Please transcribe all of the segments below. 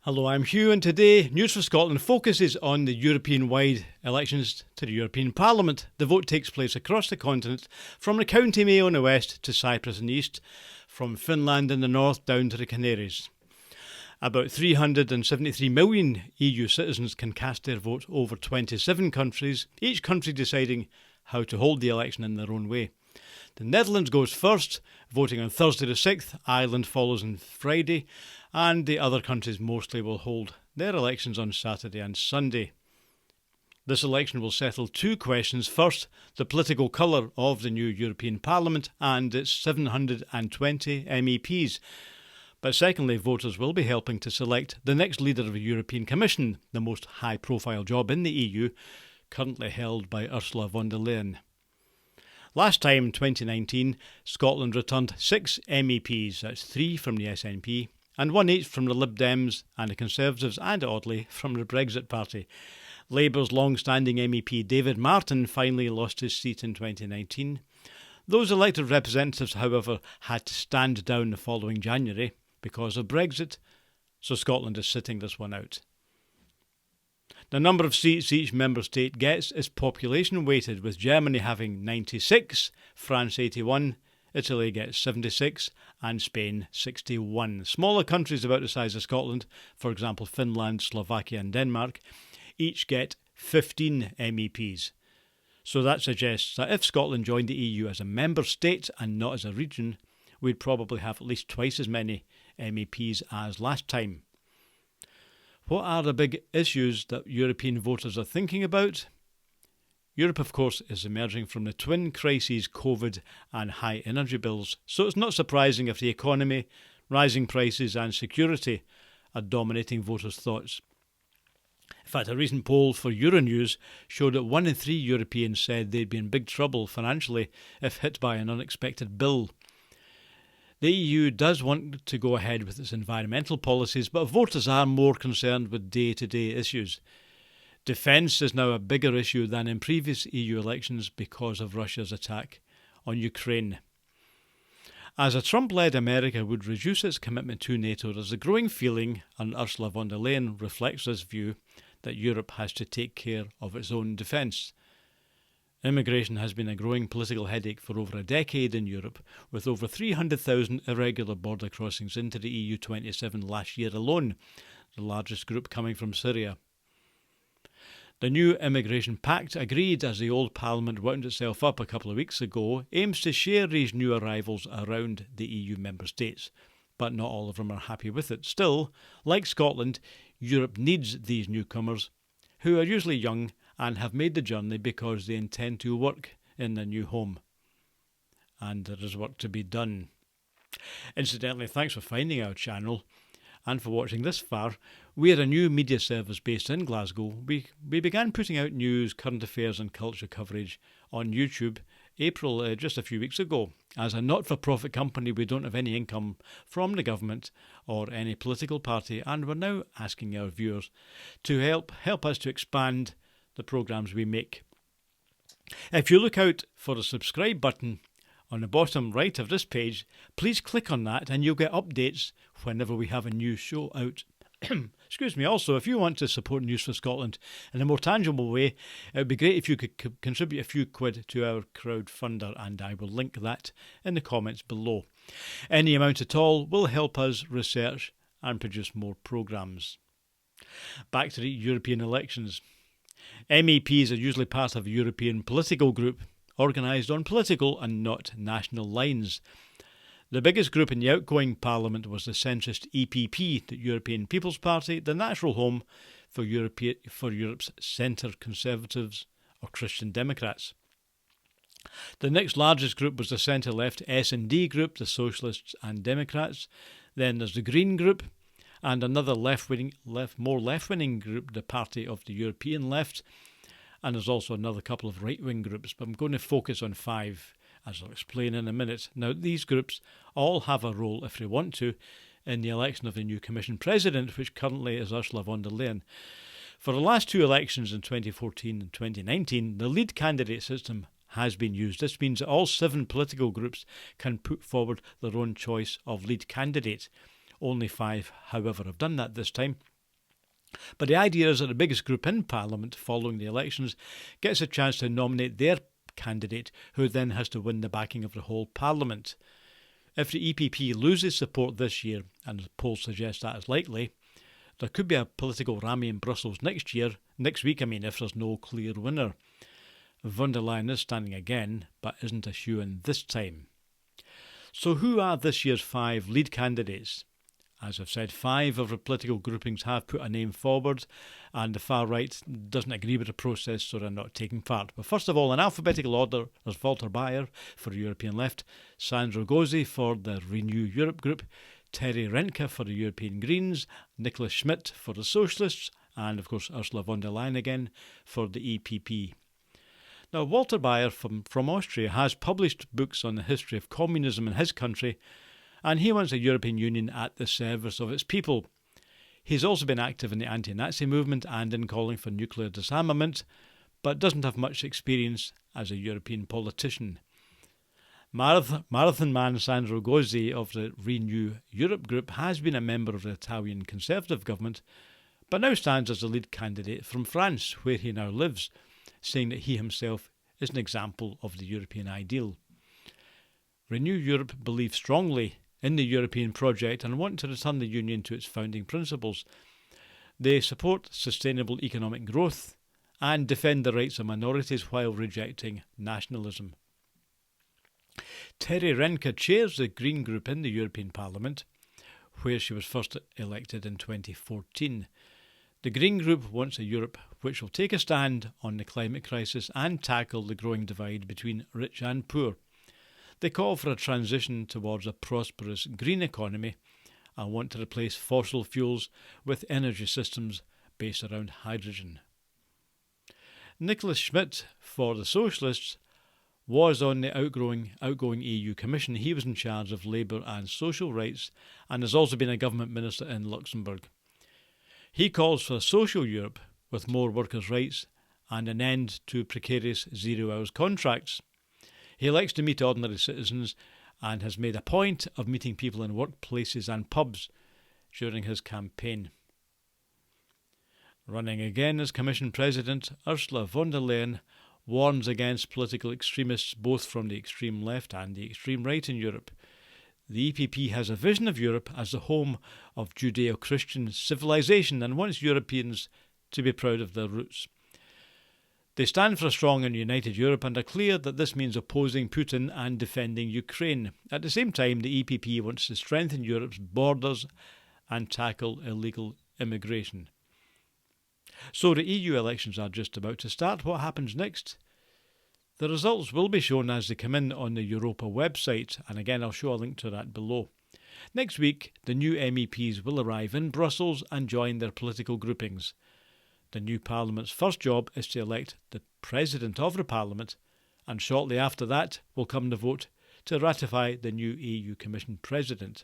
Hello, I'm Hugh, and today News for Scotland focuses on the European-wide elections to the European Parliament. The vote takes place across the continent, from the County Mayo in the west to Cyprus in the east, from Finland in the north down to the Canaries. About 373 million EU citizens can cast their vote over 27 countries, each country deciding how to hold the election in their own way. The Netherlands goes first, voting on Thursday the 6th, Ireland follows on Friday, and the other countries mostly will hold their elections on Saturday and Sunday. This election will settle two questions. First, the political colour of the new European Parliament and its 720 MEPs. But secondly, voters will be helping to select the next leader of the European Commission, the most high-profile job in the EU, currently held by Ursula von der Leyen. Last time, 2019, Scotland returned 6 MEPs, that's 3 from the SNP, and 1 each from the Lib Dems and the Conservatives, and oddly, from the Brexit Party. Labour's long-standing MEP David Martin finally lost his seat in 2019. Those elected representatives, however, had to stand down the following January because of Brexit, so Scotland is sitting this one out. The number of seats each member state gets is population weighted, with Germany having 96, France 81, Italy gets 76 and Spain 61. Smaller countries about the size of Scotland, for example Finland, Slovakia and Denmark, each get 15 MEPs. So that suggests that if Scotland joined the EU as a member state and not as a region, we'd probably have at least twice as many MEPs as last time. What are the big issues that European voters are thinking about? Europe, of course, is emerging from the twin crises, COVID and high energy bills, so it's not surprising if the economy, rising prices and security are dominating voters' thoughts. In fact, a recent poll for Euronews showed that 1 in 3 Europeans said they'd be in big trouble financially if hit by an unexpected bill. The EU does want to go ahead with its environmental policies, but voters are more concerned with day-to-day issues. Defence is now a bigger issue than in previous EU elections because of Russia's attack on Ukraine. As a Trump-led America would reduce its commitment to NATO, there's a growing feeling, and Ursula von der Leyen reflects this view, that Europe has to take care of its own defence. Immigration has been a growing political headache for over a decade in Europe, with over 300,000 irregular border crossings into the EU27 last year alone, the largest group coming from Syria. The new immigration pact, agreed as the old Parliament wound itself up a couple of weeks ago, aims to share these new arrivals around the EU member states, but not all of them are happy with it. Still, like Scotland, Europe needs these newcomers, who are usually young and have made the journey because they intend to work in their new home. And there is work to be done. Incidentally, thanks for finding our channel and for watching this far. We are a new media service based in Glasgow. We began putting out news, current affairs and culture coverage on YouTube April, just a few weeks ago. As a not-for-profit company, we don't have any income from the government or any political party, and we're now asking our viewers to help us to expand the programmes we make. If you look out for the subscribe button on the bottom right of this page, please click on that and you'll get updates whenever we have a new show out. Excuse me. Also, if you want to support News for Scotland in a more tangible way, it would be great if you could contribute a few quid to our crowdfunder, and I will link that in the comments below. Any amount at all will help us research and produce more programmes. Back to the European elections. MEPs are usually part of a European political group, organised on political and not national lines. The biggest group in the outgoing Parliament was the centrist EPP, the European People's Party, the natural home for Europe's centre Conservatives or Christian Democrats. The next largest group was the centre-left S&D group, the Socialists and Democrats. Then there's the Green group, and another more left-wing group, the Party of the European Left, and there's also another couple of right-wing groups, but I'm going to focus on 5, as I'll explain in a minute. Now, these groups all have a role, if they want to, in the election of the new Commission President, which currently is Ursula von der Leyen. For the last 2 elections in 2014 and 2019, the lead candidate system has been used. This means that all 7 political groups can put forward their own choice of lead candidate. Only 5, however, have done that this time. But the idea is that the biggest group in Parliament following the elections gets a chance to nominate their candidate, who then has to win the backing of the whole Parliament. If the EPP loses support this year, and polls suggest that is likely, there could be a political rammy in Brussels next week, if there's no clear winner. Von der Leyen is standing again, but isn't a shoo-in this time. So who are this year's 5 lead candidates? As I've said, 5 of the political groupings have put a name forward, and the far right doesn't agree with the process, so they're not taking part. But first of all, in alphabetical order, there's Walter Baier for the European Left, Sandro Gozzi for the Renew Europe group, Terry Rentke for the European Greens, Nicolas Schmidt for the Socialists, and of course Ursula von der Leyen again for the EPP. Now, Walter Baier from Austria has published books on the history of communism in his country, and he wants a European Union at the service of its people. He's also been active in the anti-Nazi movement and in calling for nuclear disarmament, but doesn't have much experience as a European politician. Marathon man Sandro Gozzi of the Renew Europe group has been a member of the Italian Conservative government, but now stands as the lead candidate from France, where he now lives, saying that he himself is an example of the European ideal. Renew Europe believes strongly in the European project and want to return the Union to its founding principles. They support sustainable economic growth and defend the rights of minorities while rejecting nationalism. Terry Rentke chairs the Green Group in the European Parliament, where she was first elected in 2014. The Green Group wants a Europe which will take a stand on the climate crisis and tackle the growing divide between rich and poor. They call for a transition towards a prosperous green economy and want to replace fossil fuels with energy systems based around hydrogen. Nicolas Schmidt for the Socialists was on the outgoing EU Commission. He was in charge of labour and social rights and has also been a government minister in Luxembourg. He calls for a social Europe with more workers' rights and an end to precarious zero-hours contracts. He likes to meet ordinary citizens and has made a point of meeting people in workplaces and pubs during his campaign. Running again as Commission President, Ursula von der Leyen warns against political extremists both from the extreme left and the extreme right in Europe. The EPP has a vision of Europe as the home of Judeo-Christian civilization and wants Europeans to be proud of their roots. They stand for a strong and united Europe and are clear that this means opposing Putin and defending Ukraine. At the same time, the EPP wants to strengthen Europe's borders and tackle illegal immigration. So the EU elections are just about to start. What happens next? The results will be shown as they come in on the Europa website, and again I'll show a link to that below. Next week, the new MEPs will arrive in Brussels and join their political groupings. The new Parliament's first job is to elect the President of the Parliament, and shortly after that will come the vote to ratify the new EU Commission President.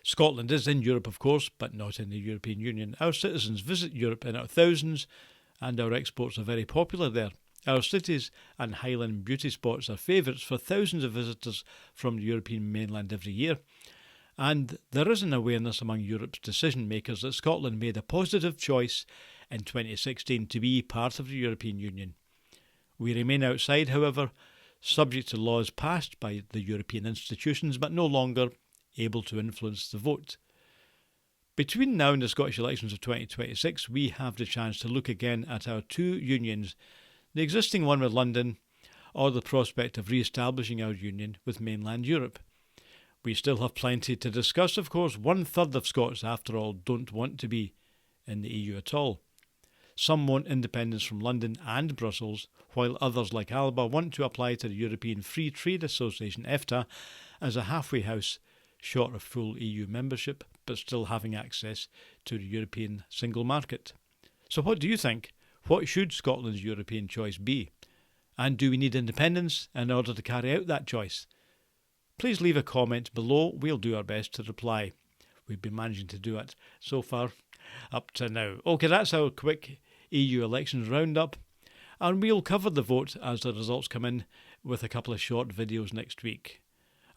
Scotland is in Europe, of course, but not in the European Union. Our citizens visit Europe in our thousands, and our exports are very popular there. Our cities and Highland beauty spots are favourites for thousands of visitors from the European mainland every year. And there is an awareness among Europe's decision makers that Scotland made a positive choice in 2016 to be part of the European Union. We remain outside, however, subject to laws passed by the European institutions, but no longer able to influence the vote. Between now and the Scottish elections of 2026, we have the chance to look again at our two unions, the existing one with London, or the prospect of re-establishing our union with mainland Europe. We still have plenty to discuss, of course. 1/3 of Scots, after all, don't want to be in the EU at all. Some want independence from London and Brussels, while others, like Alba, want to apply to the European Free Trade Association, EFTA, as a halfway house, short of full EU membership, but still having access to the European single market. So what do you think? What should Scotland's European choice be? And do we need independence in order to carry out that choice? Please leave a comment below. We'll do our best to reply. We've been managing to do it so far up to now. OK, that's our quick EU elections roundup. And we'll cover the vote as the results come in with a couple of short videos next week.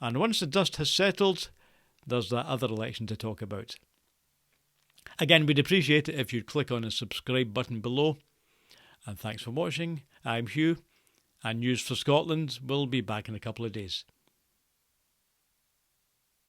And once the dust has settled, there's that other election to talk about. Again, we'd appreciate it if you'd click on the subscribe button below. And thanks for watching. I'm Hugh, and News for Scotland will be back in a couple of days.